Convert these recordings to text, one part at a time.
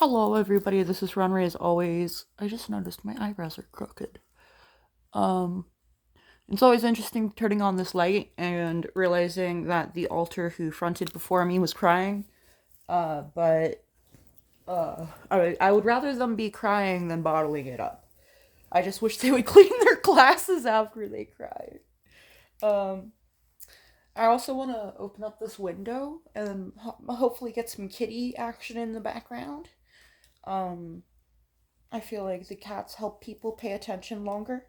Hello, everybody. This is Runray as always. I just noticed my eyebrows are crooked. Um, it's always interesting turning on this light and realizing that the altar who fronted before me was crying. But I would rather them be crying than bottling it up. I just wish they would clean their glasses after they cry. Um, I also want to open up this window and hopefully get some kitty action in the background. Um, I feel like the cats help people pay attention longer.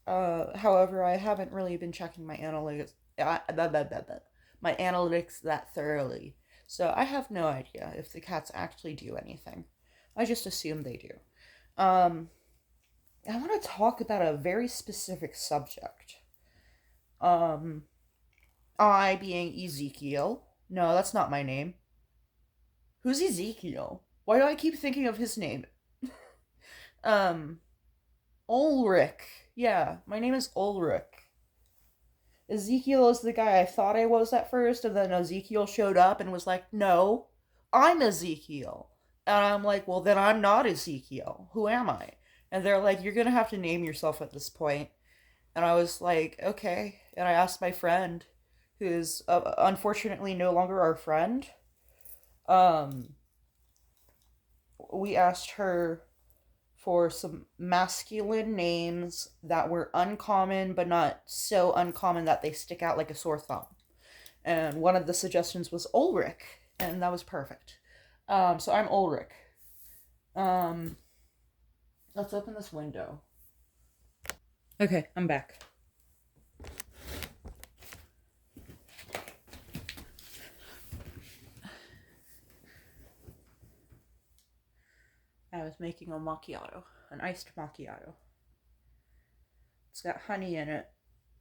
However, I haven't really been checking my analytics that thoroughly, so I have no idea if the cats actually do anything. I just assume they do. Um, I want to talk about a very specific subject. Um, I being Ezekiel. No, that's not my name. Who's Ezekiel? Why do I keep thinking of his name? Um, Ulrich. Yeah, my name is Ulrich. Ezekiel is the guy I thought I was at first, and then Ezekiel showed up and was like, "No, I'm Ezekiel." And I'm like, "Well, then I'm not Ezekiel. Who am I?" And they're like, "You're gonna have to name yourself at this point." And I was like, "Okay." And I asked my friend, who is unfortunately no longer our friend. Um, we asked her for some masculine names that were uncommon, but not so uncommon that they stick out like a sore thumb. And one of the suggestions was Ulrich, and that was perfect. So I'm Ulrich. Um, let's open this window. Okay, I'm back. I was making a macchiato, an iced macchiato. It's got honey in it,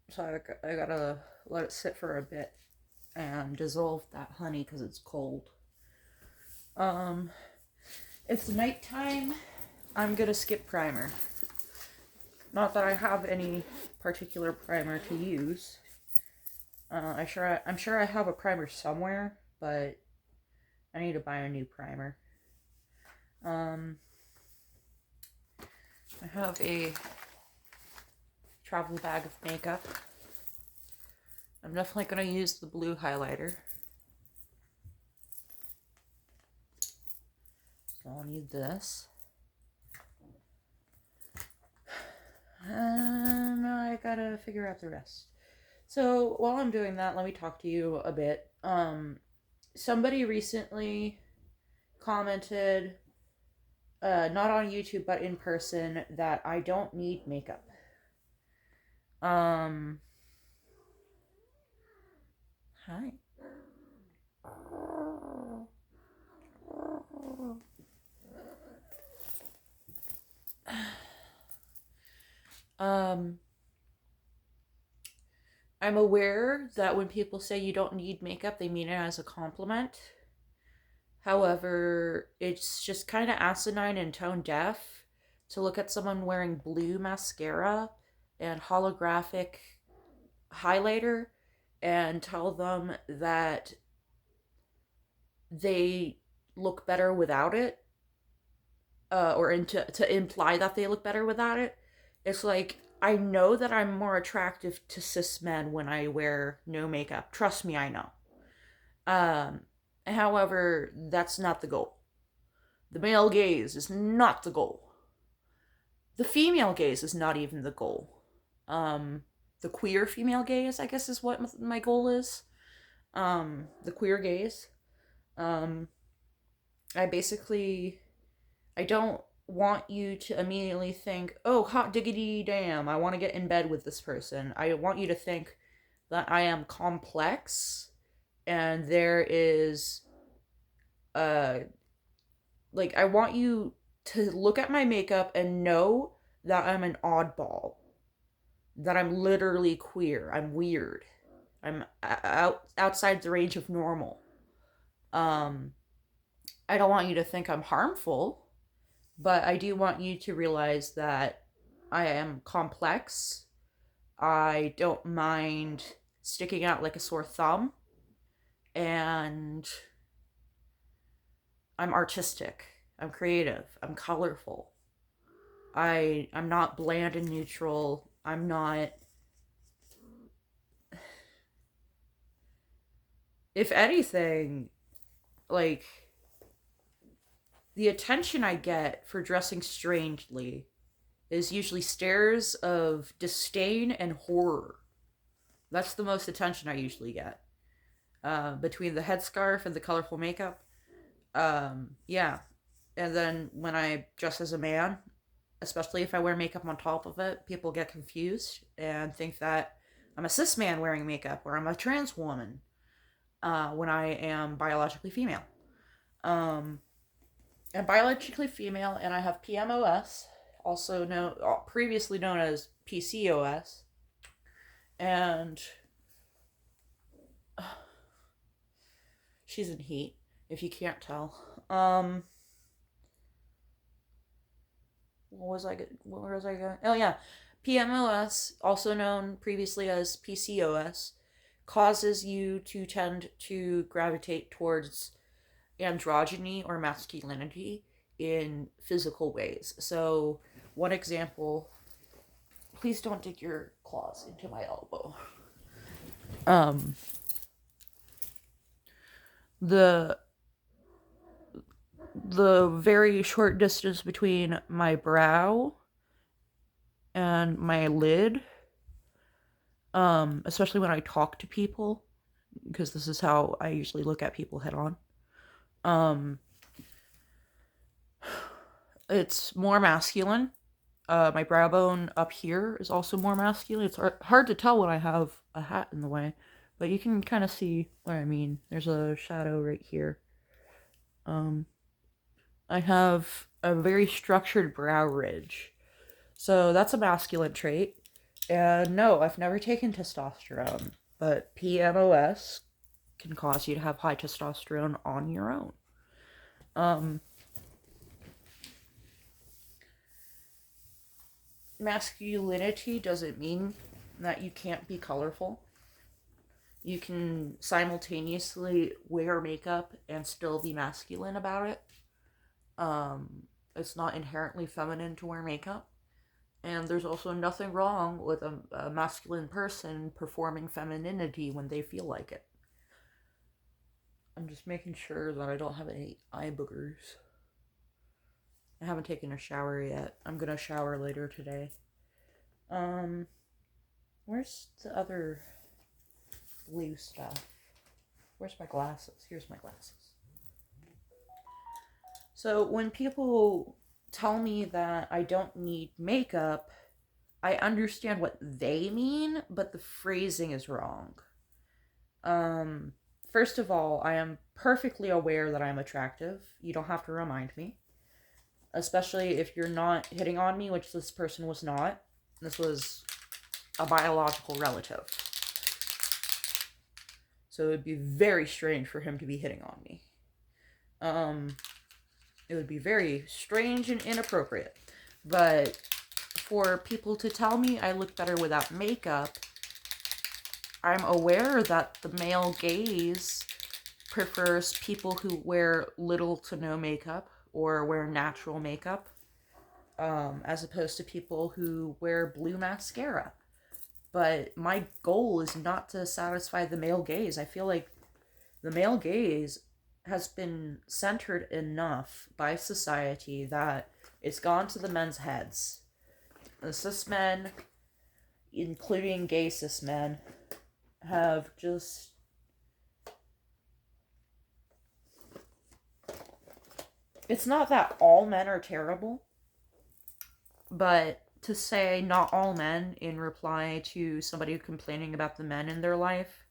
so I gotta let it sit for a bit and dissolve that honey because it's cold. Um, it's nighttime. I'm gonna skip primer. Not that I have any particular primer to use. I'm sure I have a primer somewhere, but I need to buy a new primer. Um, I have a travel bag of makeup. I'm definitely gonna use the blue highlighter. So I'll need this. And I gotta figure out the rest. So while I'm doing that, let me talk to you a bit. Somebody recently commented, not on YouTube but in person, that I don't need makeup. Um, Hi. Um, I'm aware that when people say you don't need makeup, they mean it as a compliment. However, it's just kind of asinine and tone deaf to look at someone wearing blue mascara and holographic highlighter and tell them that they look better without it, to imply that they look better without it. It's like, I know that I'm more attractive to cis men when I wear no makeup. Trust me, I know. Um, However, that's not the goal. The male gaze is not the goal. The female gaze is not even the goal. Um, the queer female gaze, I guess, is what my goal is. The queer gaze. Um, I basically, I don't want you to immediately think, oh, hot diggity damn, I want to get in bed with this person. I want you to think that I am complex and there is, uh, like, I want you to look at my makeup and know that I'm an oddball. That I'm literally queer. I'm weird. I'm outside the range of normal. Um, I don't want you to think I'm harmful, but I do want you to realize that I am complex. I don't mind sticking out like a sore thumb, and I'm artistic. I'm creative. I'm colorful. I'm not bland and neutral. I'm not, if anything, like, the attention I get for dressing strangely is usually stares of disdain and horror. That's the most attention I usually get. Between the headscarf and the colorful makeup. Yeah. And then when I dress as a man, especially if I wear makeup on top of it, people get confused and think that I'm a cis man wearing makeup or I'm a trans woman when I am biologically female. I'm biologically female and I have PMOS, previously known as PCOS, and she's in heat, if you can't tell. Where was I going? Oh yeah, PMOS, also known previously as PCOS, causes you to tend to gravitate towards androgyny or masculinity in physical ways. So, one example, please don't dig your claws into my elbow. The the very short distance between my brow and my lid, especially when I talk to people, because this is how I usually look at people head on. It's more masculine. My brow bone up here is also more masculine. It's hard to tell when I have a hat in the way, but you can kind of see what I mean. There's a shadow right here. I have a very structured brow ridge. So that's a masculine trait. And no, I've never taken testosterone, but PMOS can cause you to have high testosterone on your own. Masculinity doesn't mean that you can't be colorful. You can simultaneously wear makeup and still be masculine about it. It's not inherently feminine to wear makeup. And there's also nothing wrong with a masculine person performing femininity when they feel like it. I'm just making sure that I don't have any eye boogers. I haven't taken a shower yet. I'm gonna shower later today. Where's the other blue stuff? Where's my glasses? Here's my glasses. So when people tell me that I don't need makeup, I understand what they mean, but the phrasing is wrong. First of all, I am perfectly aware that I'm attractive. You don't have to remind me. Especially if you're not hitting on me, which this person was not. This was a biological relative. So it would be very strange for him to be hitting on me. It would be very strange and inappropriate. But for people to tell me I look better without makeup, I'm aware that the male gaze prefers people who wear little to no makeup or wear natural makeup, as opposed to people who wear blue mascara. But my goal is not to satisfy the male gaze. I feel like the male gaze has been centered enough by society that it's gone to the men's heads. The cis men, including gay cis men, have just... It's not that all men are terrible, but to say not all men in reply to somebody complaining about the men in their life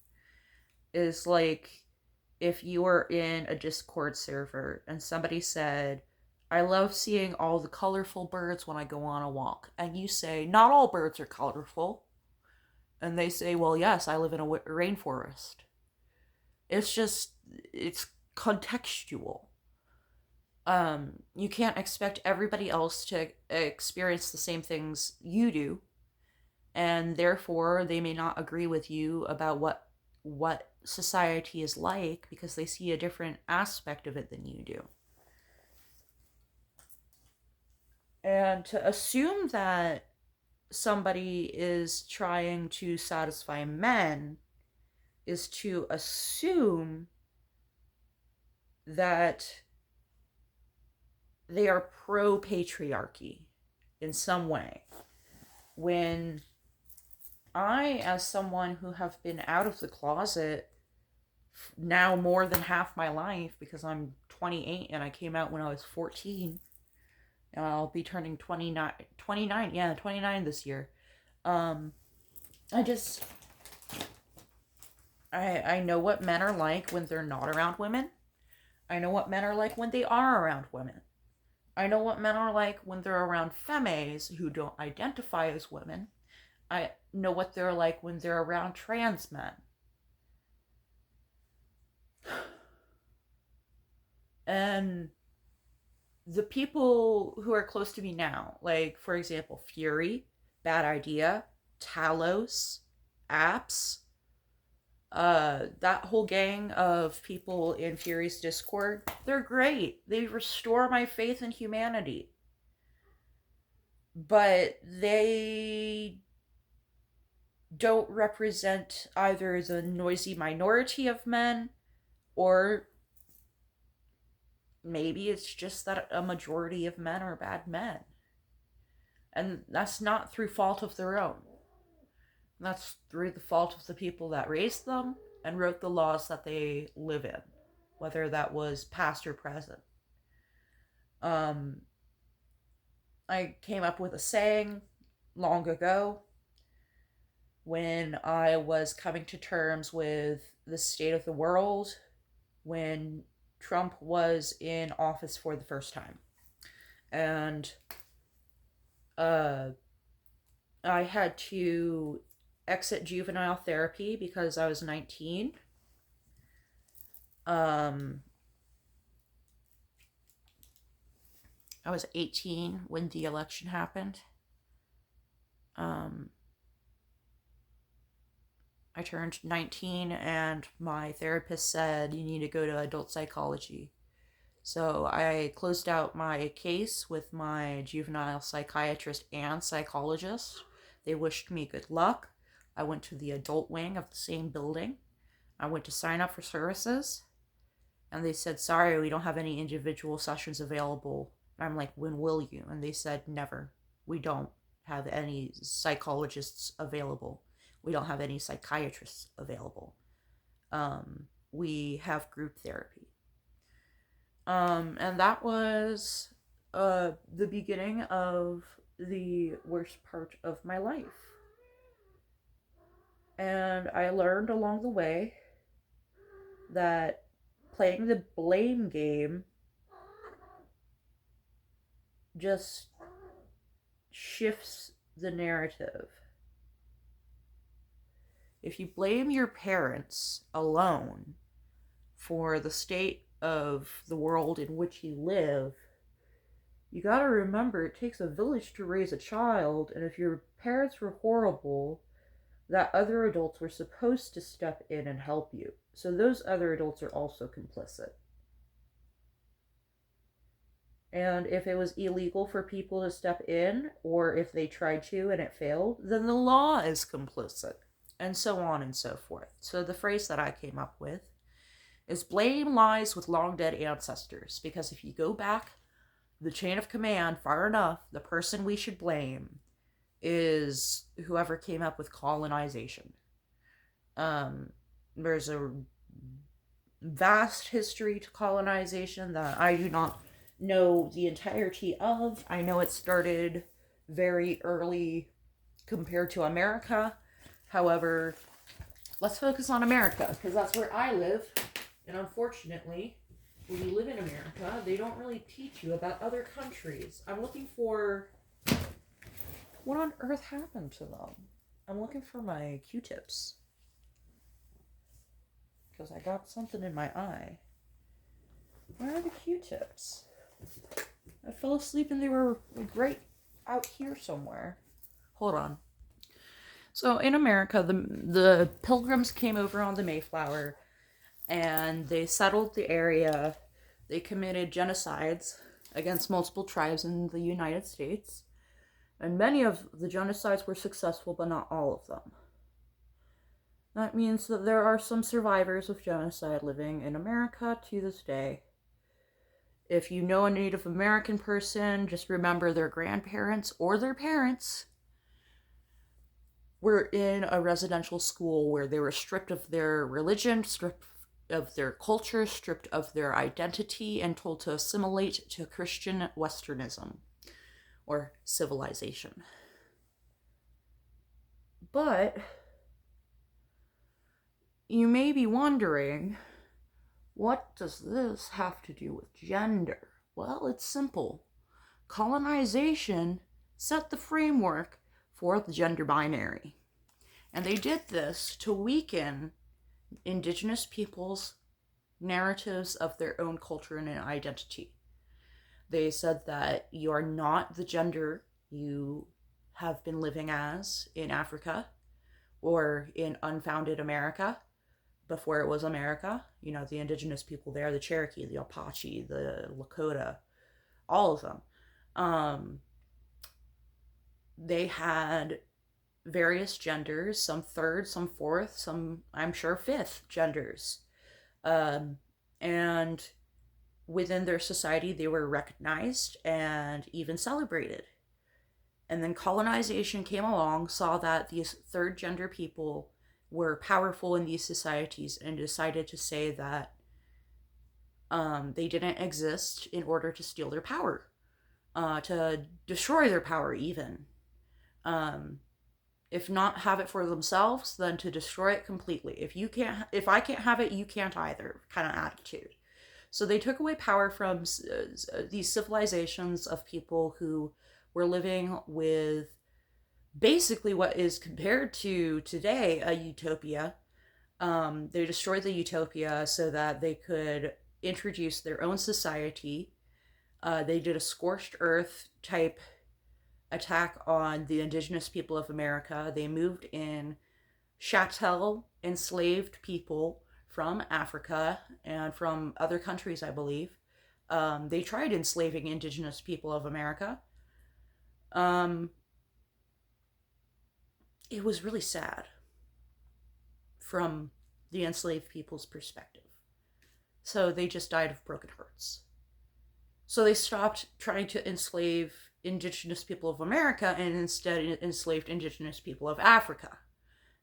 is like if you were in a Discord server and somebody said, I love seeing all the colorful birds when I go on a walk. And you say, not all birds are colorful. And they say, well, yes, I live in a rainforest. It's contextual. You can't expect everybody else to experience the same things you do. And therefore, they may not agree with you about what society is like because they see a different aspect of it than you do. And to assume that somebody is trying to satisfy men is to assume that they are pro-patriarchy in some way. When I, as someone who have been out of the closet now more than half my life, because I'm 28 and I came out when I was 14, and I'll be turning 29 this year. I just, I know what men are like when they're not around women. I know what men are like when they are around women. I know what men are like when they're around femmes who don't identify as women. I know what they're like when they're around trans men. And the people who are close to me now, like, for example, Fury, Bad Idea, Talos, Apps, that whole gang of people in Fury's Discord, they're great. They restore my faith in humanity. But they don't represent either the noisy minority of men, or maybe it's just that a majority of men are bad men. And that's not through fault of their own. That's through the fault of the people that raised them and wrote the laws that they live in, whether that was past or present. I came up with a saying long ago when I was coming to terms with the state of the world when Trump was in office for the first time. And I had to exit juvenile therapy because I was 19. I was 18 when the election happened. I turned 19 and my therapist said, you need to go to adult psychology. So I closed out my case with my juvenile psychiatrist and psychologist. They wished me good luck. I went to the adult wing of the same building. I went to sign up for services. And they said, sorry, we don't have any individual sessions available. And I'm like, when will you? And they said, never. We don't have any psychologists available. We don't have any psychiatrists available. We have group therapy. And that was the beginning of the worst part of my life. And I learned along the way that playing the blame game just shifts the narrative. If you blame your parents alone for the state of the world in which you live, you gotta remember it takes a village to raise a child, and if your parents were horrible, that other adults were supposed to step in and help you. So those other adults are also complicit. And if it was illegal for people to step in, or if they tried to and it failed, then the law is complicit. And so on and so forth. So the phrase that I came up with is blame lies with long dead ancestors. Because if you go back the chain of command far enough, the person we should blame is whoever came up with colonization. There's a vast history to colonization that I do not know the entirety of. I know it started very early compared to America. However, let's focus on America, because that's where I live. And unfortunately, when you live in America, they don't really teach you about other countries. I'm looking for... What on earth happened to them? I'm looking for my Q-tips. Because I got something in my eye. Where are the Q-tips? I fell asleep and they were right out here somewhere. Hold on. So in America, the Pilgrims came over on the Mayflower, and they settled the area. They committed genocides against multiple tribes in the United States. And many of the genocides were successful, but not all of them. That means that there are some survivors of genocide living in America to this day. If you know a Native American person, just remember their grandparents or their parents were in a residential school where they were stripped of their religion, stripped of their culture, stripped of their identity, and told to assimilate to Christian Westernism or civilization. But you may be wondering, what does this have to do with gender? Well, it's simple. Colonization set the framework for the gender binary. And they did this to weaken indigenous peoples' narratives of their own culture and identity. They said that you are not the gender you have been living as in Africa or in unfounded America before it was America. You know, the indigenous people there, the Cherokee, the Apache, the Lakota, all of them. They had various genders, some third, some fourth, some, I'm sure, fifth genders. And within their society, they were recognized and even celebrated. And then colonization came along, saw that these third gender people were powerful in these societies, and decided to say that they didn't exist in order to steal their power, to destroy their power even. If not have it for themselves, then to destroy it completely. If I can't have it, you can't either, kind of attitude. So they took away power from these civilizations of people who were living with basically what is compared to today a utopia. They destroyed the utopia so that they could introduce their own society. They did a scorched earth type attack on the indigenous people of America. They moved in chattel enslaved people from Africa and from other countries, I believe. They tried enslaving indigenous people of America. It was really sad from the enslaved people's perspective. So they just died of broken hearts. So they stopped trying to enslave indigenous people of America and instead enslaved indigenous people of Africa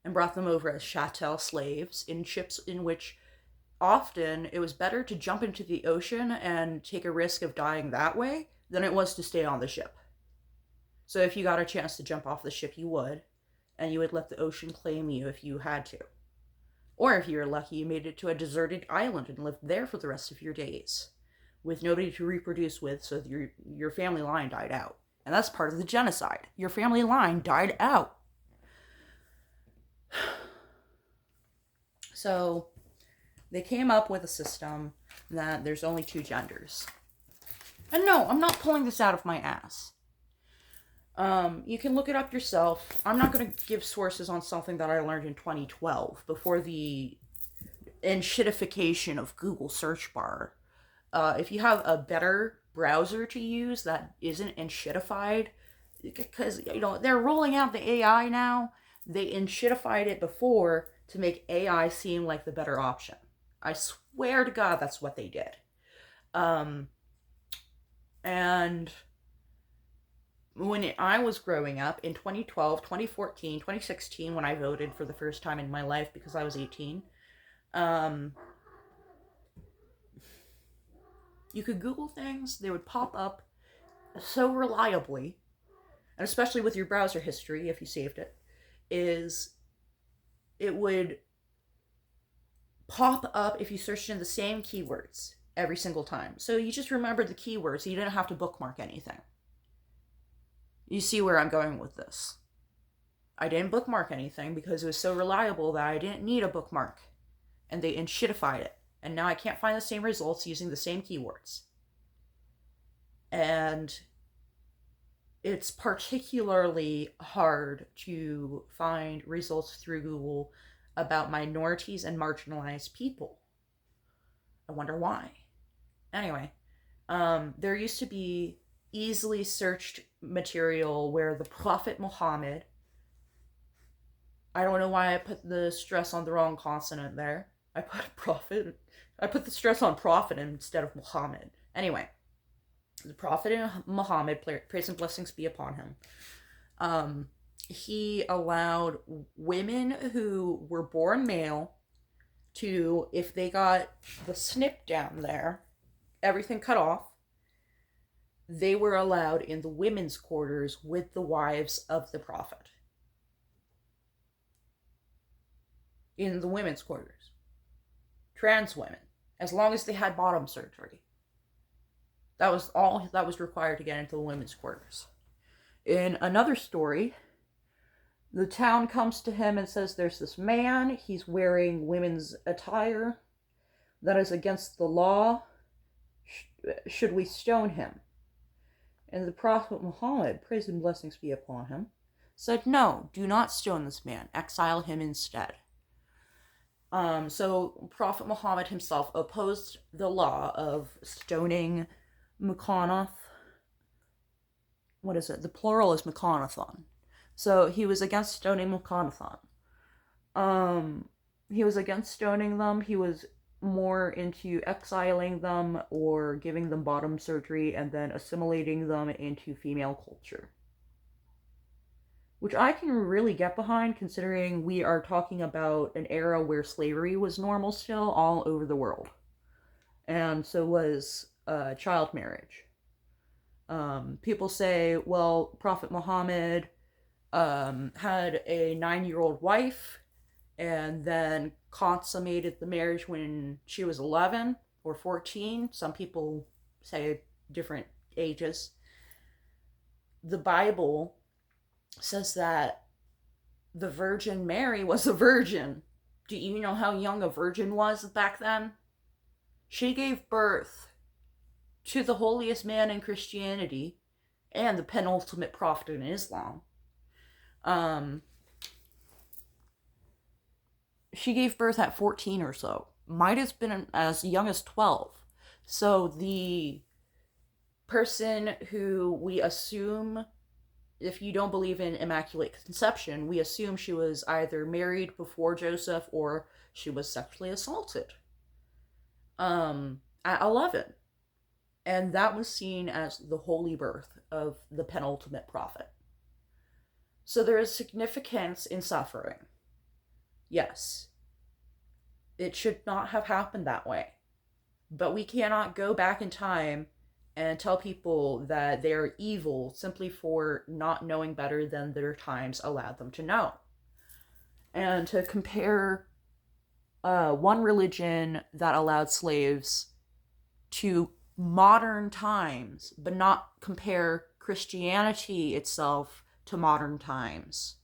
and brought them over as chattel slaves in ships in which often it was better to jump into the ocean and take a risk of dying that way than it was to stay on the ship. So if you got a chance to jump off the ship, you would, and you would let the ocean claim you if you had to. Or if you were lucky, you made it to a deserted island and lived there for the rest of your days, with nobody to reproduce with, so your family line died out. And that's part of the genocide. Your family line died out. So they came up with a system that there's only two genders. And no, I'm not pulling this out of my ass. You can look it up yourself. I'm not going to give sources on something that I learned in 2012 before the enshittification of Google search bar. If you have a better browser to use that isn't enshittified, because, you know, they're rolling out the AI now. They enshittified it before to make AI seem like the better option. I swear to God, that's what they did. And when I was growing up in 2012, 2014, 2016, when I voted for the first time in my life because I was 18, you could Google things, they would pop up so reliably, and especially with your browser history, if you saved it, it would pop up if you searched in the same keywords every single time. So you just remembered the keywords, so you didn't have to bookmark anything. You see where I'm going with this. I didn't bookmark anything because it was so reliable that I didn't need a bookmark. And they enshittified it. And now I can't find the same results using the same keywords. And it's particularly hard to find results through Google about minorities and marginalized people. I wonder why. Anyway, There used to be easily searched material where the Prophet Muhammad, I don't know why I put the stress on the wrong consonant there. I put the stress on prophet instead of Muhammad. Anyway, the Prophet Muhammad, praise and blessings be upon him, he allowed women who were born male to, if they got the snip down there, everything cut off, they were allowed in the women's quarters with the wives of the Prophet. In the women's quarters. Trans women. As long as they had bottom surgery. That was all that was required to get into the women's quarters. In another story, the town comes to him and says there's this man, he's wearing women's attire that is against the law. Should we stone him? And the Prophet Muhammad, praise and blessings be upon him, said, no, do not stone this man. Exile him instead. So Prophet Muhammad himself opposed the law of stoning Mukanaf. What is it? The plural is Mukanathon. So he was against stoning Mukanathon. He was against stoning them. He was more into exiling them or giving them bottom surgery and then assimilating them into female culture. Which I can really get behind, considering we are talking about an era where slavery was normal still all over the world. And so was child marriage. People say, well, Prophet Muhammad had a 9-year-old wife and then consummated the marriage when she was 11 or 14. Some people say different ages. The Bible says that the Virgin Mary was a virgin. Do you know how young a virgin was back then? She gave birth to the holiest man in Christianity and the penultimate prophet in Islam. She gave birth at 14 or so. Might have been as young as 12. So the person who we assume, if you don't believe in Immaculate Conception, we assume she was either married before Joseph or she was sexually assaulted at 11. And that was seen as the holy birth of the penultimate prophet. So there is significance in suffering. Yes. It should not have happened that way. But we cannot go back in time and tell people that they are evil simply for not knowing better than their times allowed them to know. And to compare one religion that allowed slaves to modern times, but not compare Christianity itself to modern times.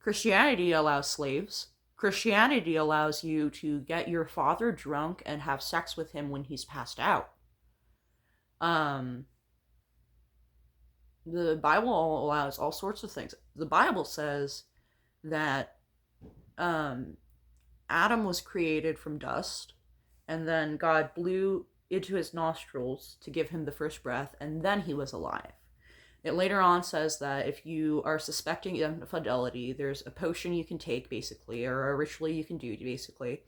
Christianity allows slaves. Christianity allows you to get your father drunk and have sex with him when he's passed out. The Bible allows all sorts of things. The Bible says that Adam was created from dust, and then God blew into his nostrils to give him the first breath, and then he was alive. It later on says that if you are suspecting infidelity, there's a potion you can take, basically, or a ritual you can do, basically,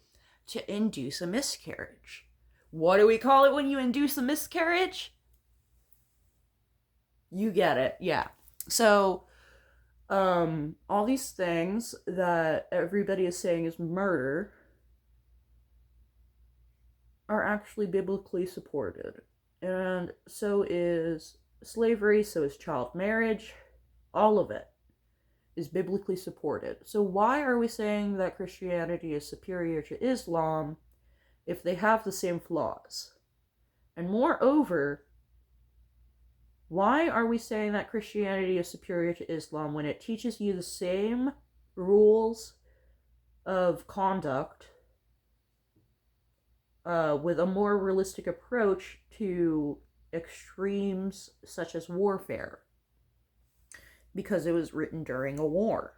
to induce a miscarriage. What do we call it when you induce a miscarriage? You get it, yeah. So, all these things that everybody is saying is murder are actually biblically supported. And so is slavery, so is child marriage. All of it is biblically supported. So why are we saying that Christianity is superior to Islam if they have the same flaws? And moreover, why are we saying that Christianity is superior to Islam when it teaches you the same rules of conduct with a more realistic approach to extremes such as warfare? Because it was written during a war.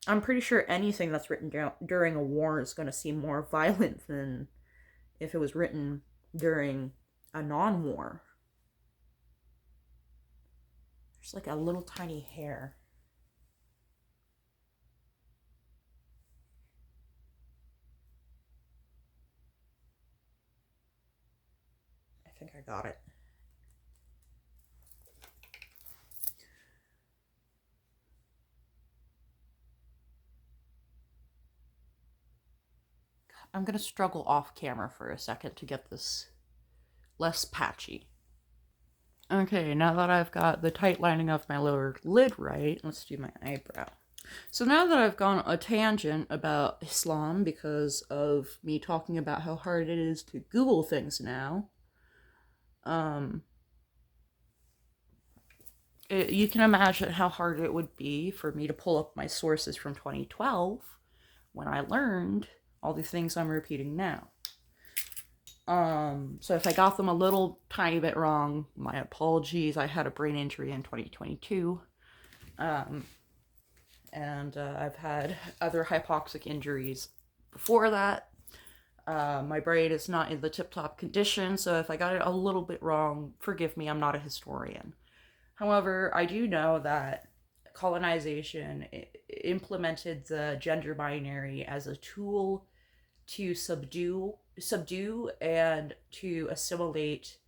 I'm pretty sure anything that's written during a war is going to seem more violent than if it was written during a non-war. There's like a little tiny hair. I think I got it. I'm gonna struggle off camera for a second to get this less patchy. Okay, now that I've got the tight lining of my lower lid right, let's do my eyebrow. So now that I've gone a tangent about Islam because of me talking about how hard it is to Google things now, you can imagine how hard it would be for me to pull up my sources from 2012 when I learned all the things I'm repeating now. So if I got them a little tiny bit wrong, my apologies. I had a brain injury in 2022. And I've had other hypoxic injuries before that. My brain is not in the tip-top condition, so if I got it a little bit wrong, forgive me, I'm not a historian. However, I do know that colonization implemented the gender binary as a tool to subdue and to assimilate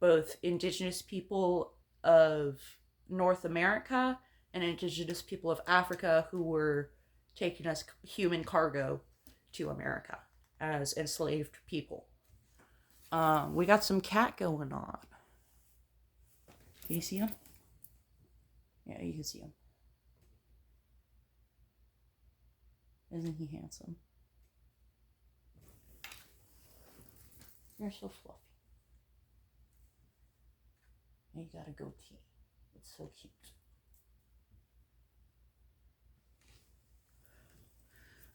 both indigenous people of North America and indigenous people of Africa who were taken as human cargo to America as enslaved people. We got some cat going on. Can you see him? Yeah, you can see him. Isn't he handsome? You're so fluffy. And you got a goatee. It's so cute.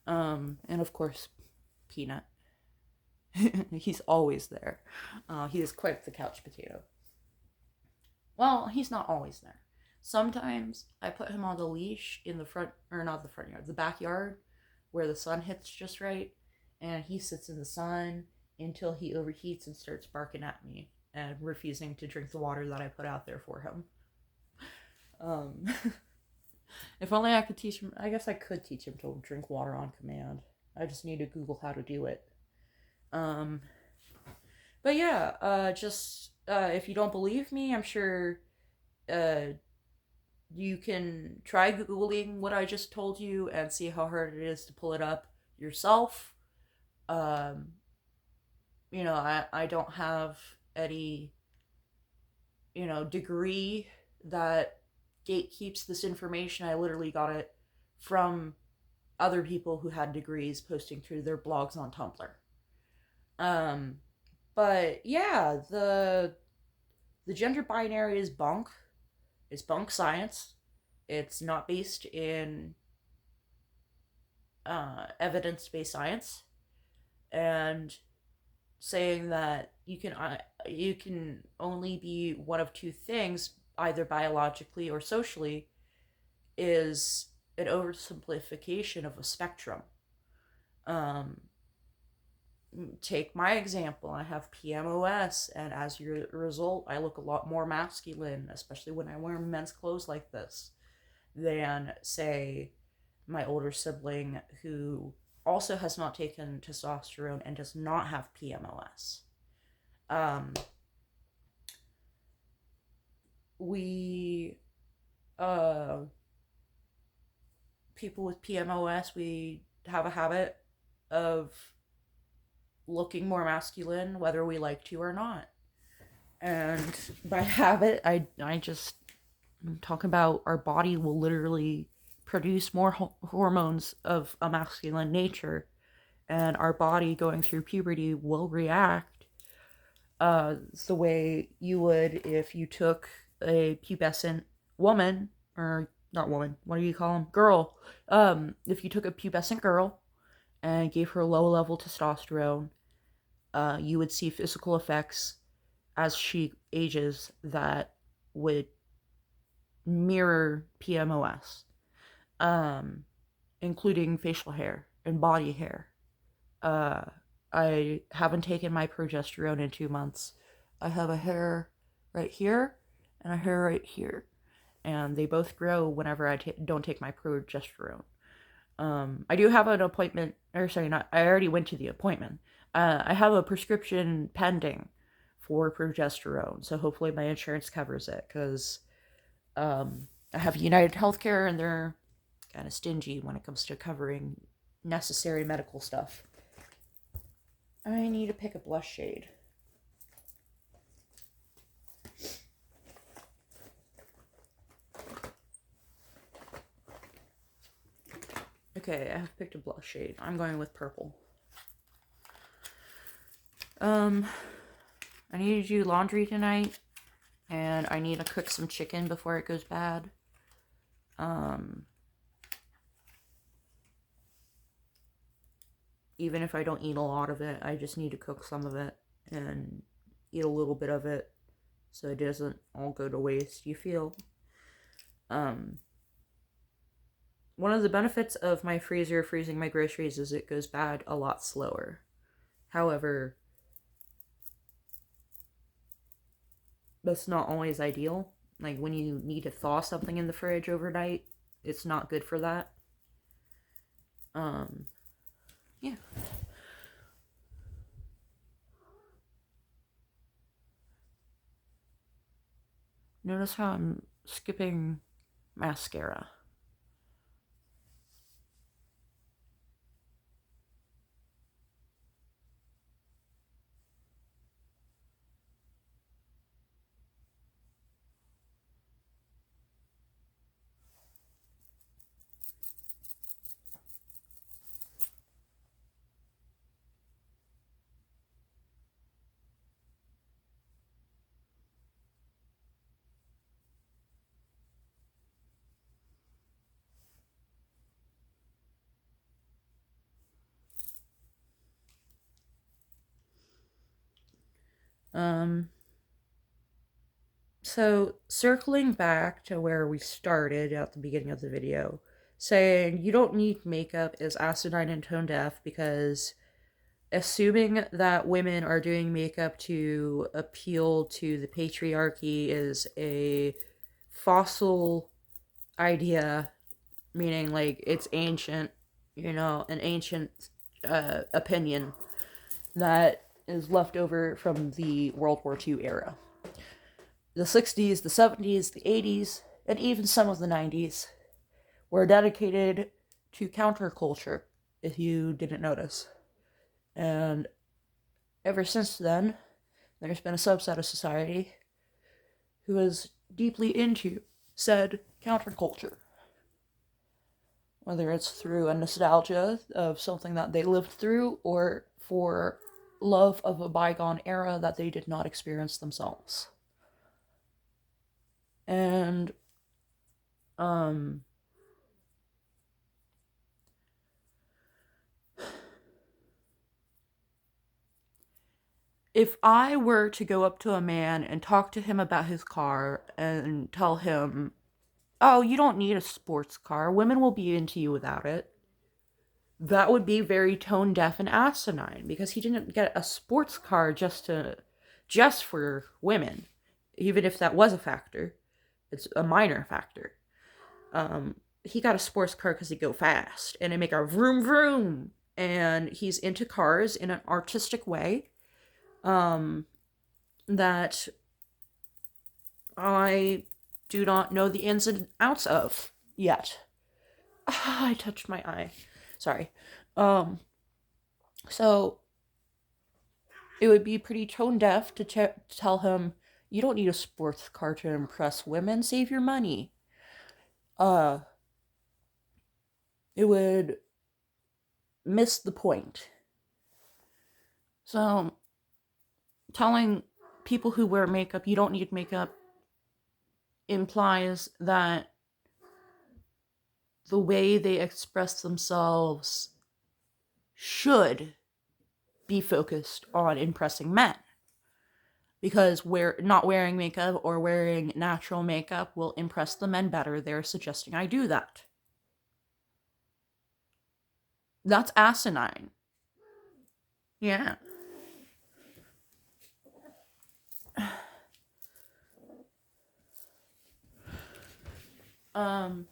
And of course, Peanut. He's always there. He is quite the couch potato. Well, he's not always there. Sometimes I put him on the leash in the front, or not the front yard, the backyard, where the sun hits just right, and he sits in the sun until he overheats and starts barking at me and refusing to drink the water that I put out there for him. If only I could teach him, I guess I could teach him to drink water on command. I just need to Google how to do it. But yeah, if you don't believe me, I'm sure you can try Googling what I just told you and see how hard it is to pull it up yourself. I don't have any, degree that gatekeeps this information. I literally got it from other people who had degrees posting through their blogs on Tumblr. But yeah, the gender binary is bunk. It's bunk science. It's not based in evidence-based science, and saying that you can only be one of two things, either biologically or socially, is an oversimplification of a spectrum. Take my example. I have PMOS, and as a result, I look a lot more masculine, especially when I wear men's clothes like this, than, say, my older sibling who also has not taken testosterone and does not have PMOS. People with PMOS, we have a habit of looking more masculine, whether we like to or not. And by habit, I just talk about our body will literally produce more hormones of a masculine nature, and our body going through puberty will react the way you would if you took a pubescent woman, or not woman, what do you call them? Girl. If you took a pubescent girl and gave her low level testosterone, you would see physical effects as she ages that would mirror PMOS, including facial hair and body hair. I haven't taken my progesterone in 2 months, I have a hair right here and a hair right here. And they both grow whenever I don't take my progesterone. I do have an appointment, or sorry, not, I already went to the appointment. I have a prescription pending for progesterone, so hopefully my insurance covers it, because I have United Healthcare, and they're kind of stingy when it comes to covering necessary medical stuff. I need to pick a blush shade. Okay, I have picked a blush shade. I'm going with purple. I need to do laundry tonight, and I need to cook some chicken before it goes bad. Even if I don't eat a lot of it, I just need to cook some of it and eat a little bit of it so it doesn't all go to waste, you feel? One of the benefits of my freezer freezing my groceries is it goes bad a lot slower. However, that's not always ideal. Like, when you need to thaw something in the fridge overnight, it's not good for that. Yeah. Notice how I'm skipping mascara. So circling back to where we started at the beginning of the video, saying you don't need makeup is asinine and tone deaf, because assuming that women are doing makeup to appeal to the patriarchy is a fossil idea, meaning like it's ancient, an ancient opinion that is left over from the World War II era. The 60s, the 70s, the 80s, and even some of the 90s were dedicated to counterculture, if you didn't notice. And ever since then, there's been a subset of society who is deeply into said counterculture. Whether it's through a nostalgia of something that they lived through, or for love of a bygone era that they did not experience themselves. And if I were to go up to a man and talk to him about his car and tell him, oh, you don't need a sports car, women will be into you without it, that would be very tone deaf and asinine, because he didn't get a sports car just for women, even if that was a factor. It's a minor factor. He got a sports car because he go fast and it make a vroom vroom, and he's into cars in an artistic way that I do not know the ins and outs of yet. I touched my eye. Sorry. So it would be pretty tone deaf to tell him, you don't need a sports car to impress women, save your money. It would miss the point. So telling people who wear makeup you don't need makeup implies that the way they express themselves should be focused on impressing men. Because not wearing makeup or wearing natural makeup will impress the men better. They're suggesting I do that. That's asinine. Yeah. Um,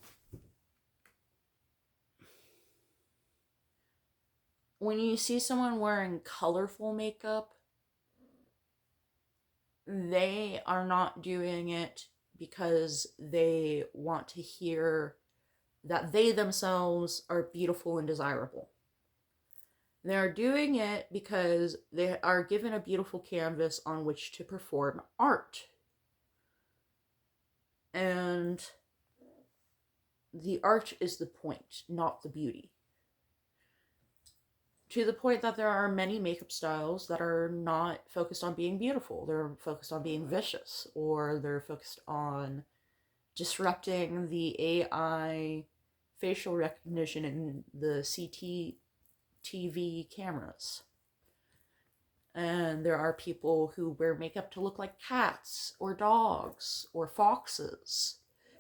when you see someone wearing colorful makeup, they are not doing it because they want to hear that they themselves are beautiful and desirable. They're doing it because they are given a beautiful canvas on which to perform art. And the art is the point, not the beauty. To the point that there are many makeup styles that are not focused on being beautiful. They're focused on being vicious, or they're focused on disrupting the AI facial recognition in the CCTV cameras. And there are people who wear makeup to look like cats or dogs or foxes.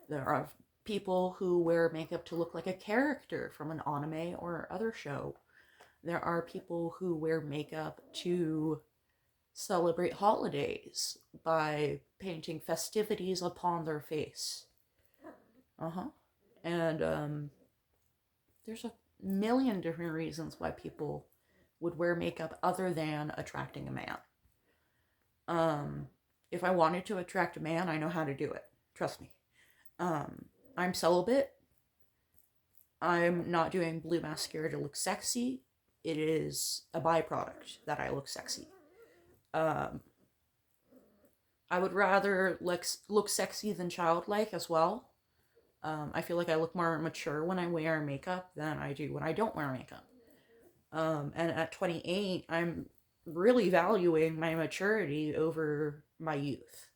There are people who wear makeup to look like a character from an anime or other show. There are people who wear makeup to celebrate holidays by painting festivities upon their face. And there's a million different reasons why people would wear makeup other than attracting a man. If I wanted to attract a man, I know how to do it. Trust me. I'm celibate. I'm not doing blue mascara to look sexy. It is a byproduct that I look sexy. I would rather look sexy than childlike as well. I feel like I look more mature when I wear makeup than I do when I don't wear makeup. And at 28, I'm really valuing my maturity over my youth.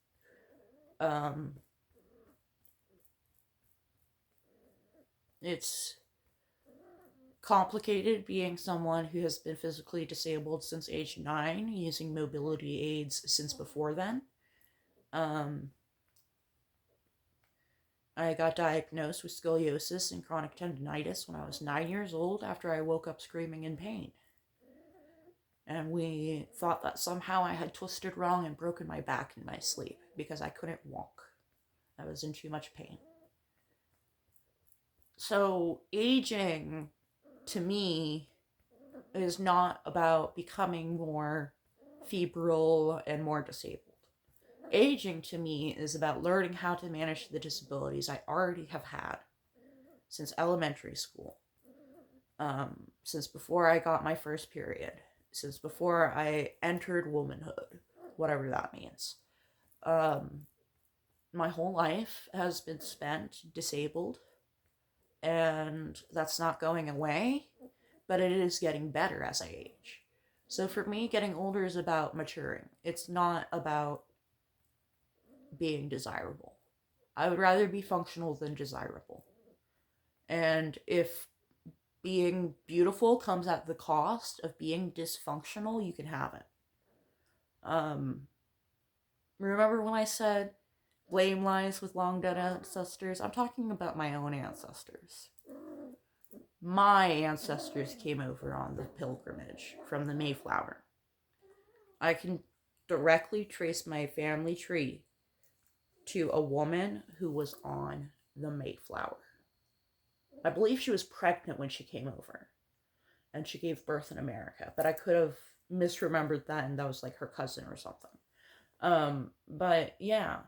It's complicated being someone who has been physically disabled since age 9, using mobility aids since before then. I got diagnosed with scoliosis and chronic tendonitis when I was 9 years old after I woke up screaming in pain. And we thought that somehow I had twisted wrong and broken my back in my sleep because I couldn't walk. I was in too much pain. So aging, to me, is not about becoming more febrile and more disabled. Aging, to me, is about learning how to manage the disabilities I already have had since elementary school, since before I got my first period, since before I entered womanhood, whatever that means. My whole life has been spent disabled, and that's not going away, but it is getting better as I age. So for me, getting older is about maturing. It's not about being desirable. I would rather be functional than desirable. And if being beautiful comes at the cost of being dysfunctional, you can have it. Remember when I said blame lies with long dead ancestors? I'm talking about my own ancestors. My ancestors came over on the pilgrimage from the Mayflower. I can directly trace my family tree to a woman who was on the Mayflower. I believe she was pregnant when she came over, and she gave birth in America, but I could have misremembered that, and that was like her cousin or something. But yeah,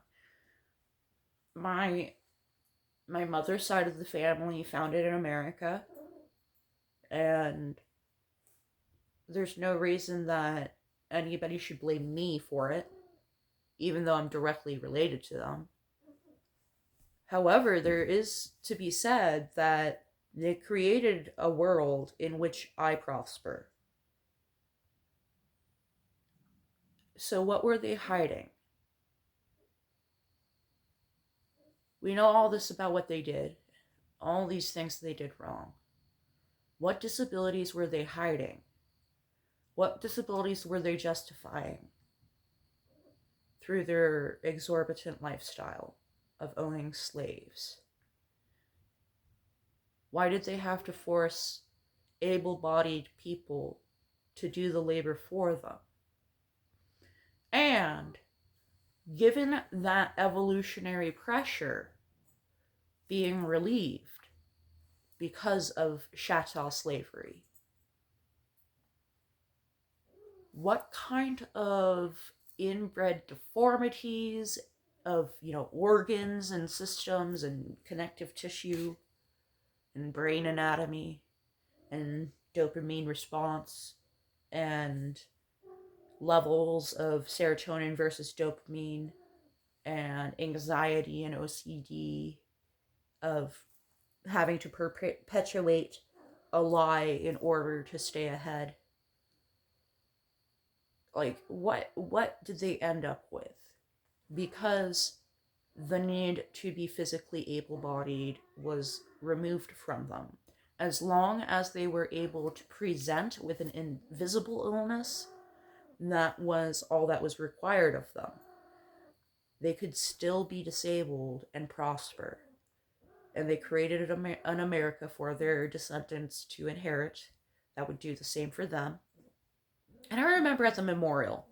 my mother's side of the family founded in America, and there's no reason that anybody should blame me for it, even though I'm directly related to them. However, there is to be said that they created a world in which I prosper. So what were they hiding? We know all this about what they did, all these things they did wrong. What disabilities were they hiding? What disabilities were they justifying through their exorbitant lifestyle of owning slaves? Why did they have to force able-bodied people to do the labor for them? And given that evolutionary pressure, being relieved because of chattel slavery. What kind of inbred deformities of, organs and systems and connective tissue and brain anatomy and dopamine response and levels of serotonin versus dopamine and anxiety and OCD, of having to perpetuate a lie in order to stay ahead. Like, what did they end up with? Because the need to be physically able-bodied was removed from them. As long as they were able to present with an invisible illness, that was all that was required of them. They could still be disabled and prosper. And they created an America for their descendants to inherit that would do the same for them. And I remember at the memorial,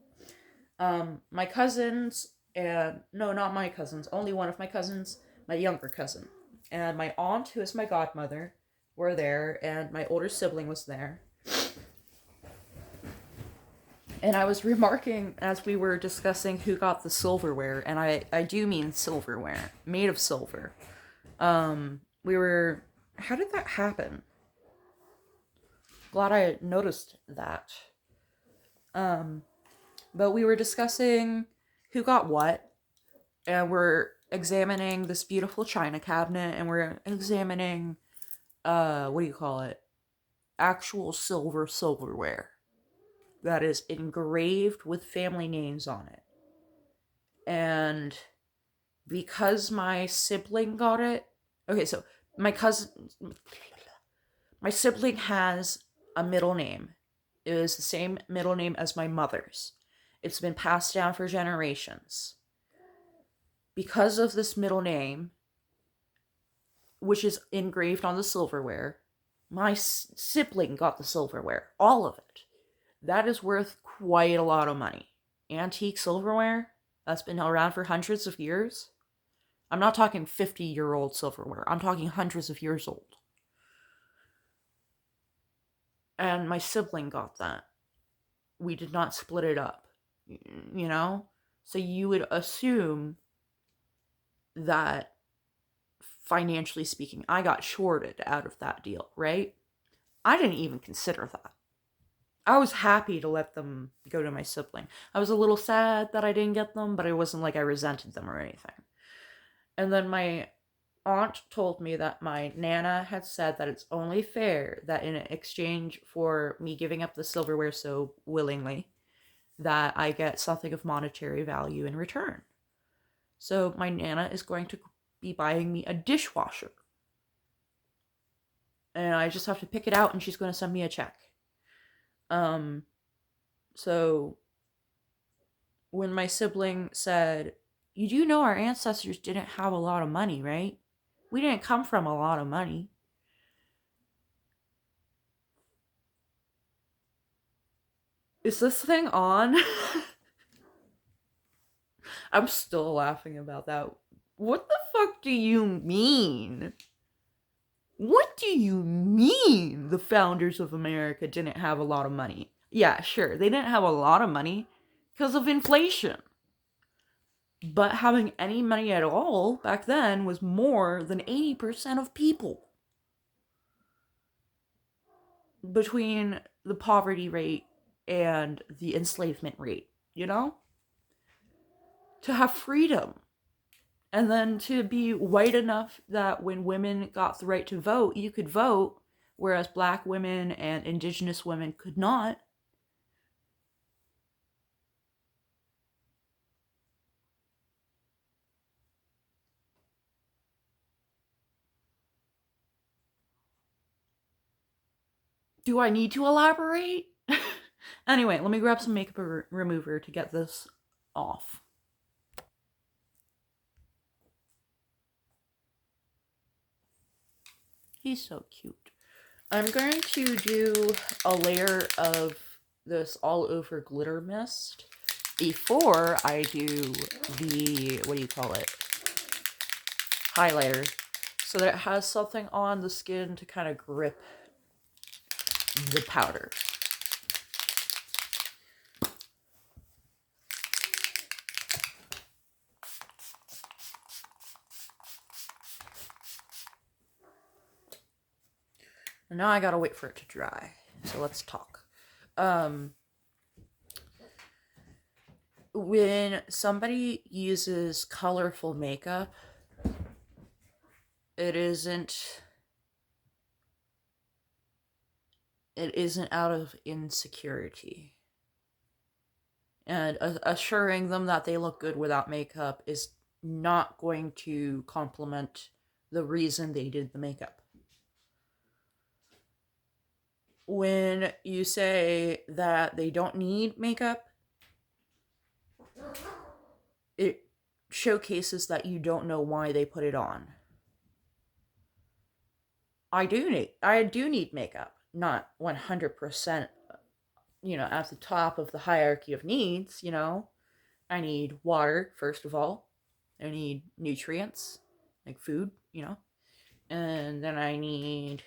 my cousins, and no, not my cousins, only one of my cousins, my younger cousin, and my aunt, who is my godmother, were there, and my older sibling was there. And I was remarking as we were discussing who got the silverware, and I do mean silverware, made of silver. How did that happen? Glad I noticed that. But we were discussing who got what, and we're examining this beautiful china cabinet, and we're examining, actual silverware that is engraved with family names on it. And because my sibling got it, okay, so my sibling has a middle name. It is the same middle name as my mother's. It's been passed down for generations. Because of this middle name, which is engraved on the silverware, my sibling got the silverware, all of it. That is worth quite a lot of money. Antique silverware that's been around for hundreds of years. I'm not talking 50-year-old silverware. I'm talking hundreds of years old. And my sibling got that. We did not split it up, So you would assume that, financially speaking, I got shorted out of that deal, right? I didn't even consider that. I was happy to let them go to my sibling. I was a little sad that I didn't get them, but it wasn't like I resented them or anything. And then my aunt told me that my Nana had said that it's only fair that in exchange for me giving up the silverware so willingly, that I get something of monetary value in return. So my Nana is going to be buying me a dishwasher. And I just have to pick it out and she's going to send me a check. So when my sibling said, "You do know our ancestors didn't have a lot of money, right? We didn't come from a lot of money." Is this thing on? I'm still laughing about that. What the fuck do you mean? What do you mean the founders of America didn't have a lot of money? Yeah, sure, they didn't have a lot of money because of inflation. But having any money at all back then was more than 80% of people. Between the poverty rate and the enslavement rate, To have freedom. And then to be white enough that when women got the right to vote, you could vote, whereas black women and indigenous women could not. Do I need to elaborate? Anyway, let me grab some makeup remover to get this off. He's so cute. I'm going to do a layer of this all over glitter mist before I do the, highlighter. so that it has something on the skin to kind of grip the powder. And now I gotta wait for it to dry. So let's talk. When somebody uses colorful makeup, it isn't out of insecurity. And assuring them that they look good without makeup is not going to complement the reason they did the makeup. When you say that they don't need makeup, it showcases that you don't know why they put it on. I do need makeup, not 100%, at the top of the hierarchy of needs, I need water, first of all. I need nutrients, like food, and then I need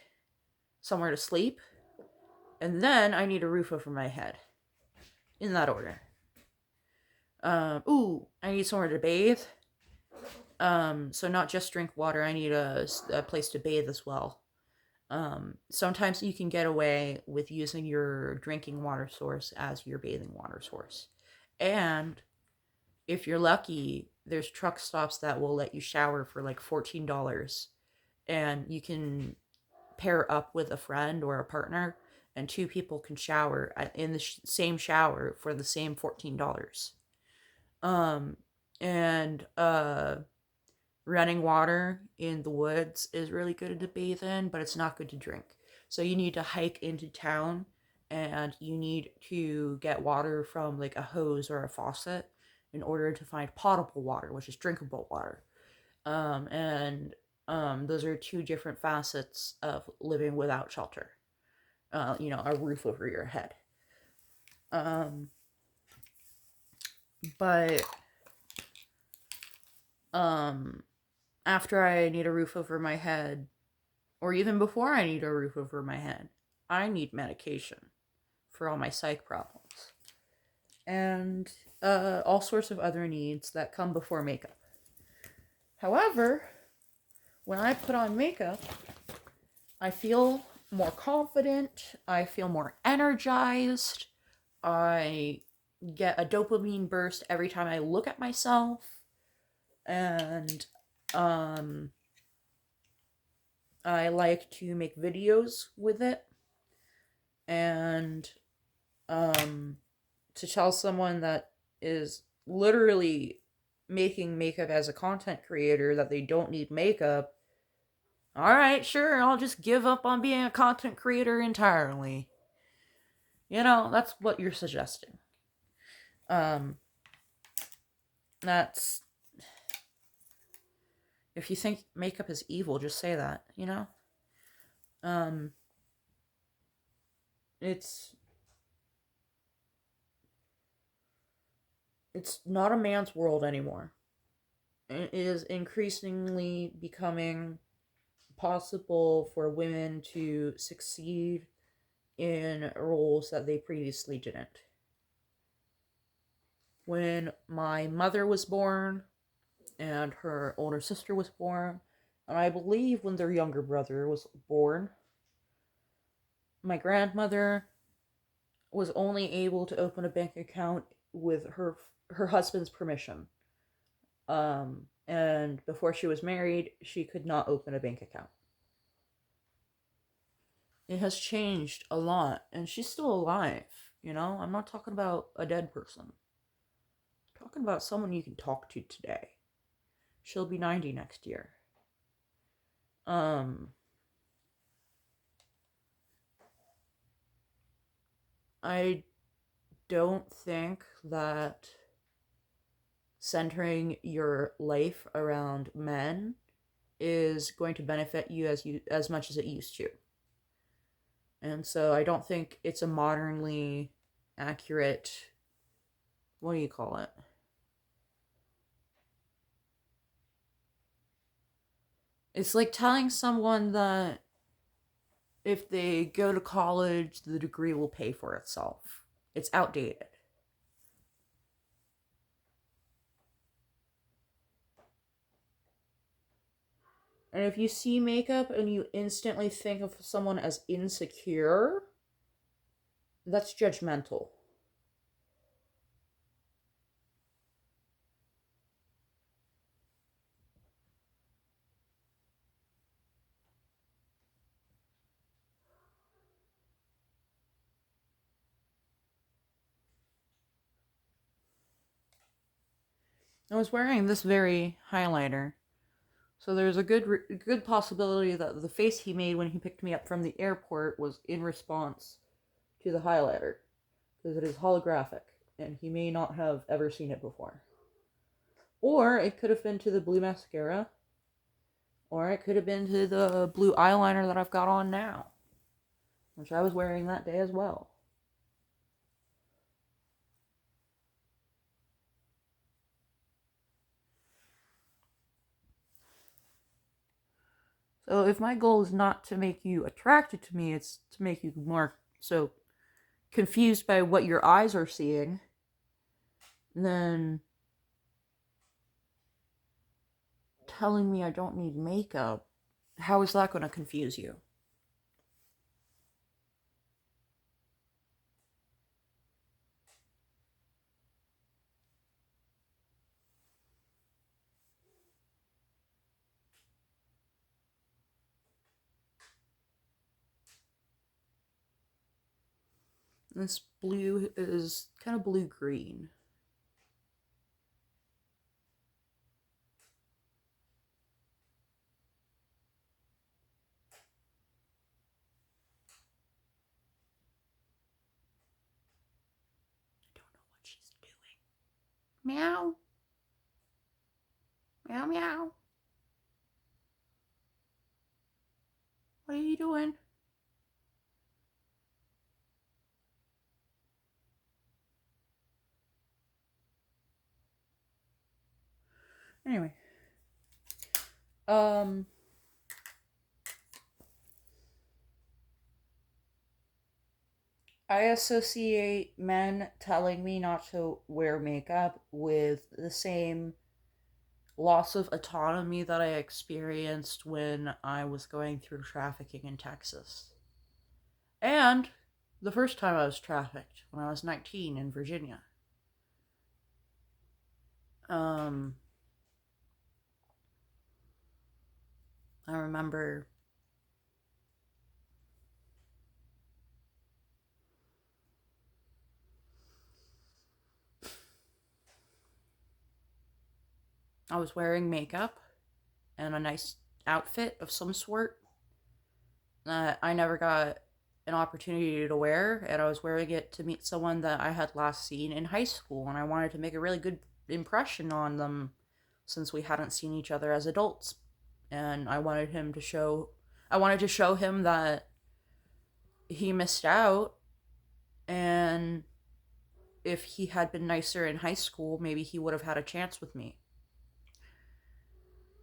somewhere to sleep, and then I need a roof over my head, in that order. I need somewhere to bathe. So not just drink water, I need a place to bathe as well. Sometimes you can get away with using your drinking water source as your bathing water source. And if you're lucky, there's truck stops that will let you shower for like $14. And you can pair up with a friend or a partner, and 2 people can shower in the same shower for the same $14. And running water in the woods is really good to bathe in, but it's not good to drink. So you need to hike into town, and you need to get water from like a hose or a faucet in order to find potable water, which is drinkable water. Those are 2 different facets of living without shelter. A roof over your head. But after I need a roof over my head, or even before I need a roof over my head, I need medication for all my psych problems. And all sorts of other needs that come before makeup. However, when I put on makeup, I feel more confident, I feel more energized, I get a dopamine burst every time I look at myself, and I like to make videos with it, and to tell someone that is literally making makeup as a content creator that they don't need makeup, alright, sure, I'll just give up on being a content creator entirely. That's what you're suggesting. That's... If you think makeup is evil, just say that, It's not a man's world anymore. It is increasingly becoming possible for women to succeed in roles that they previously didn't. When my mother was born, and her older sister was born, and I believe when their younger brother was born, my grandmother was only able to open a bank account with her husband's permission. And before she was married, she could not open a bank account. It has changed a lot, and she's still alive, I'm not talking about a dead person. I'm talking about someone you can talk to today. She'll be 90 next year. I don't think that centering your life around men is going to benefit you as much as it used to. And so I don't think it's a modernly accurate, what do you call it? It's like telling someone that if they go to college, the degree will pay for itself. It's outdated. And if you see makeup and you instantly think of someone as insecure, that's judgmental. I was wearing this very highlighter, so there's a good possibility that the face he made when he picked me up from the airport was in response to the highlighter, because it is holographic, and he may not have ever seen it before. Or it could have been to the blue mascara, or it could have been to the blue eyeliner that I've got on now, which I was wearing that day as well. So if my goal is not to make you attracted to me, it's to make you more so confused by what your eyes are seeing, then telling me I don't need makeup, how is that going to confuse you? This blue is kind of blue-green. I don't know what she's doing. Meow. Meow, meow. What are you doing? Anyway. I associate men telling me not to wear makeup with the same loss of autonomy that I experienced when I was going through trafficking in Texas. And the first time I was trafficked, when I was 19 in Virginia. Um, I remember I was wearing makeup and a nice outfit of some sort that I never got an opportunity to wear, and I was wearing it to meet someone that I had last seen in high school, and I wanted to make a really good impression on them since we hadn't seen each other as adults. And I wanted to show him that he missed out, and if he had been nicer in high school, maybe he would have had a chance with me.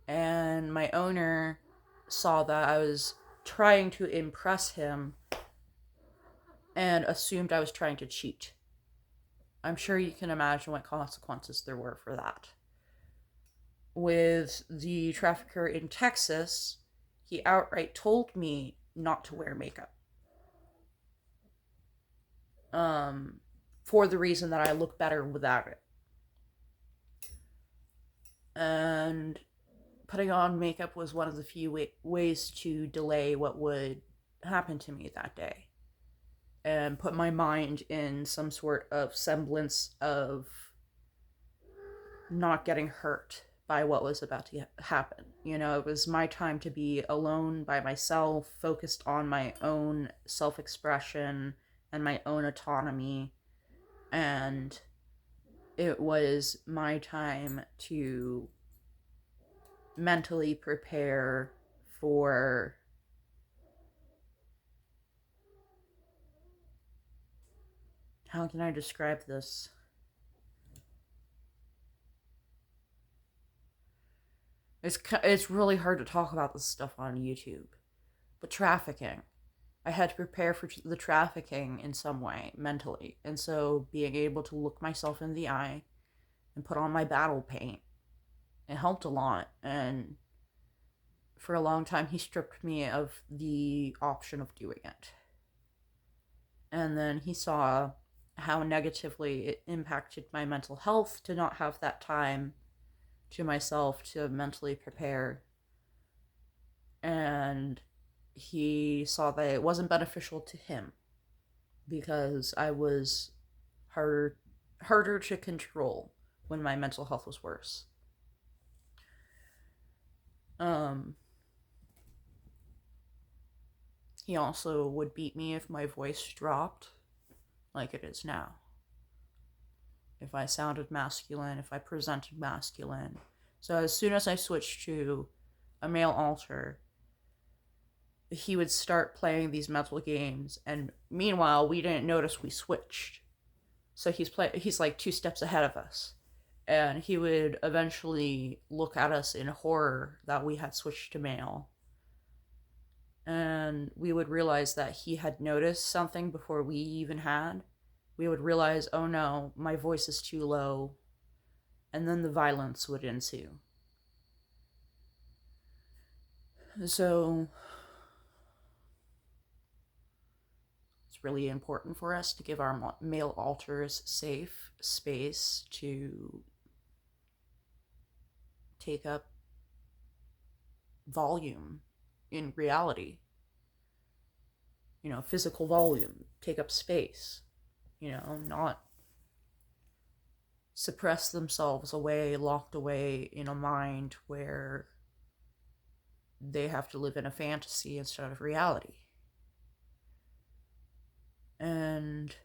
And my owner saw that I was trying to impress him and assumed I was trying to cheat. I'm sure you can imagine what consequences there were for that. With the trafficker in Texas, he outright told me not to wear makeup. For the reason that I look better without it. And putting on makeup was one of the few ways to delay what would happen to me that day. And put my mind in some sort of semblance of not getting hurt by what was about to happen. You know, it was my time to be alone by myself, focused on my own self expression and my own autonomy. And it was my time to mentally prepare for how can I describe this? It's really hard to talk about this stuff on YouTube. But trafficking, I had to prepare for the trafficking in some way mentally, and so being able to look myself in the eye and put on my battle paint, it helped a lot. And for a long time, he stripped me of the option of doing it. And then he saw how negatively it impacted my mental health to not have that time to myself to mentally prepare. And he saw that it wasn't beneficial to him because I was harder to control when my mental health was worse. Um, he also would beat me if my voice dropped, like it is now. If I sounded masculine, if I presented masculine. So as soon as I switched to a male alter, he would start playing these mental games, and meanwhile we didn't notice we switched. So he's like 2 steps ahead of us. And he would eventually look at us in horror that we had switched to male. And we would realize that he had noticed something before we even had. We would realize, oh no, my voice is too low. And then the violence would ensue. So it's really important for us to give our male alters safe space to take up volume in reality. Physical volume, take up space. Not suppress themselves away, locked away in a mind where they have to live in a fantasy instead of reality. And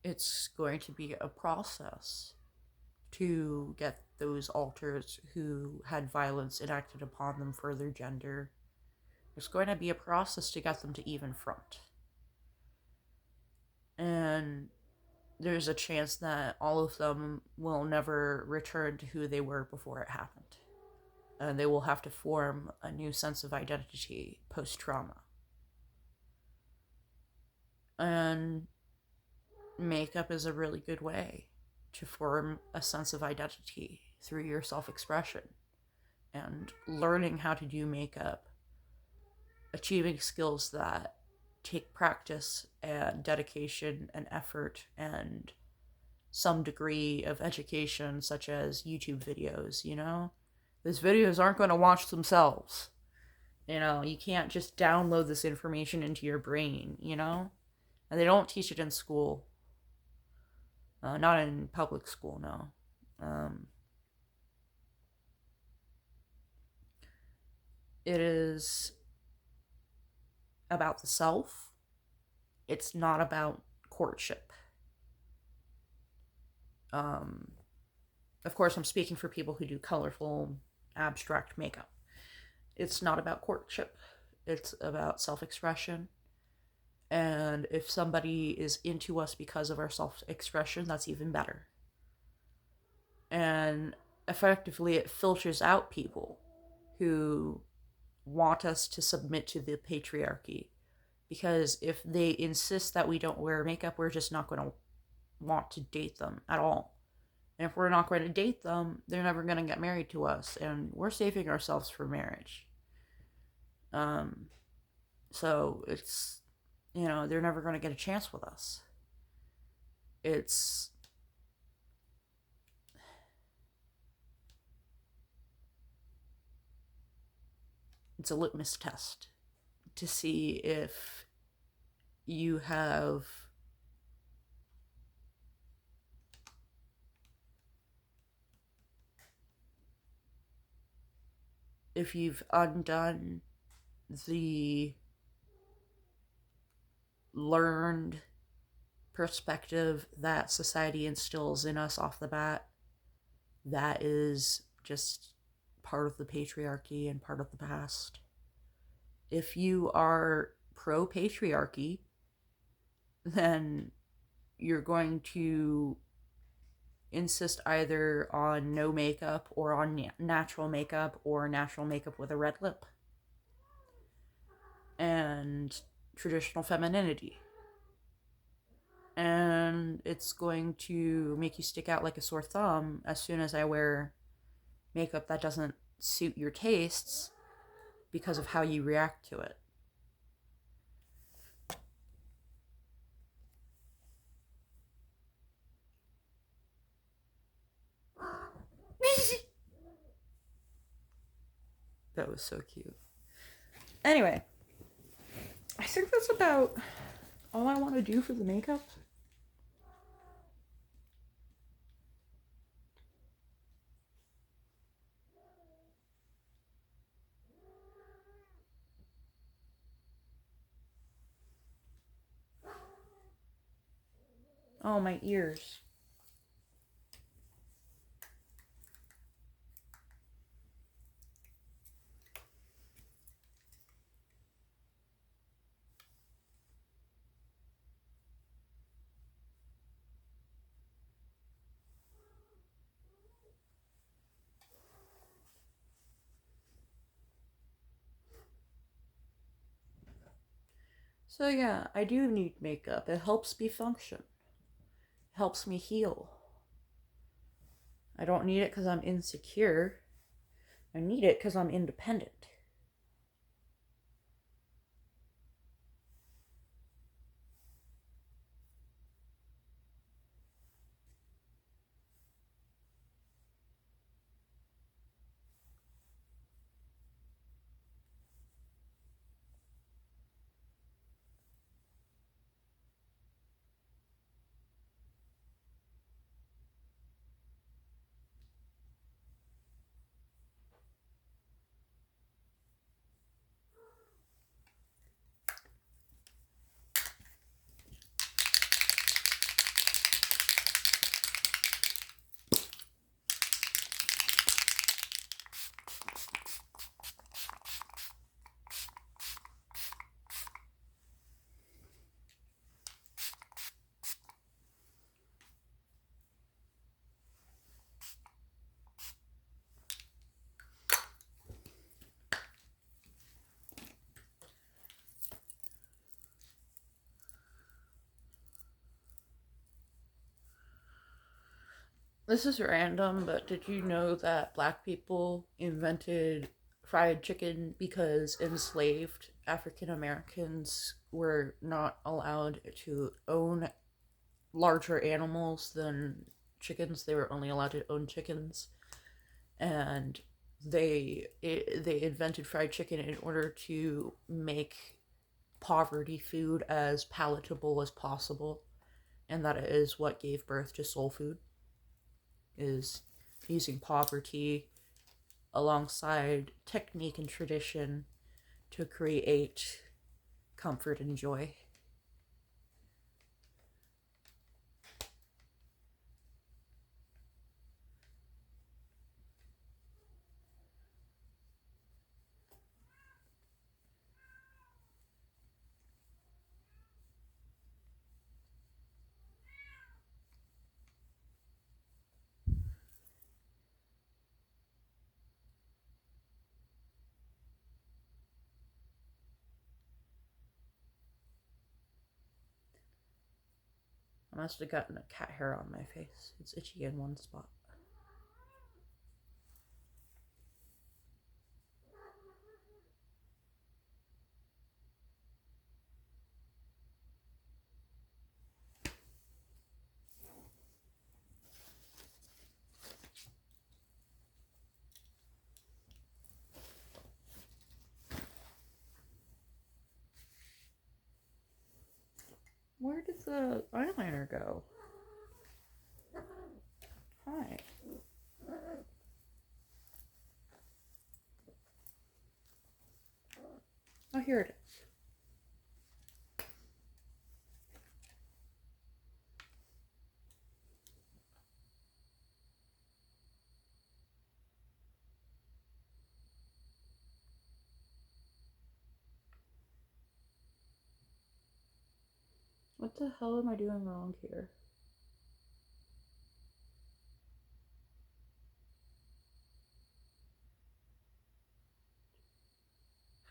it's going to be a process to get those alters who had violence enacted upon them for their gender. There's going to be a process to get them to even front. And there's a chance that all of them will never return to who they were before it happened. And they will have to form a new sense of identity post-trauma. And makeup is a really good way to form a sense of identity through your self-expression. And learning how to do makeup, achieving skills that take practice and dedication and effort and some degree of education, such as YouTube videos. Those videos aren't going to watch themselves. You can't just download this information into your brain. And they don't teach it in school. Not in public school, no. It is about the self. It's not about courtship. Of course, I'm speaking for people who do colorful, abstract makeup. It's not about courtship. It's about self-expression. And if somebody is into us because of our self-expression, that's even better. And effectively, it filters out people who want us to submit to the patriarchy. Because if they insist that we don't wear makeup, we're just not going to want to date them at all. And if we're not going to date them, they're never going to get married to us. And we're saving ourselves for marriage. So it's, they're never going to get a chance with us. It's a litmus test to see if you have if you've undone the learned perspective that society instills in us off the bat, that is just part of the patriarchy and part of the past. If you are pro-patriarchy, then you're going to insist either on no makeup or on natural makeup or natural makeup with a red lip. And traditional femininity. And it's going to make you stick out like a sore thumb as soon as I wear makeup that doesn't suit your tastes because of how you react to it. That was so cute. Anyway, I think that's about all I want to do for the makeup. Oh, my ears. So yeah, I do need makeup. It helps me function. It helps me heal. I don't need it because I'm insecure. I need it because I'm independent. This is random, but did you know that black people invented fried chicken because enslaved African Americans were not allowed to own larger animals than chickens? They were only allowed to own chickens. And they invented fried chicken in order to make poverty food as palatable as possible. And that is what gave birth to soul food, is using poverty alongside technique and tradition to create comfort and joy. I must have gotten a cat hair on my face. It's itchy in one spot. Where did the eyeliner go? Hi. Oh, here it is. What the hell am I doing wrong here?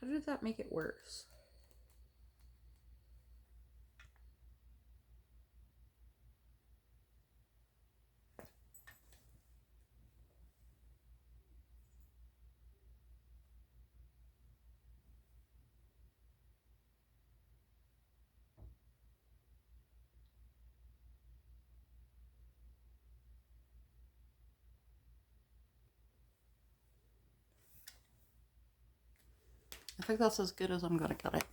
How did that make it worse? I think that's as good as I'm gonna get it.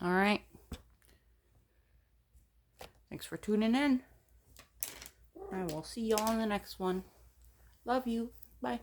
All right. Thanks for tuning in. I will see you on the next one. Love you. Bye.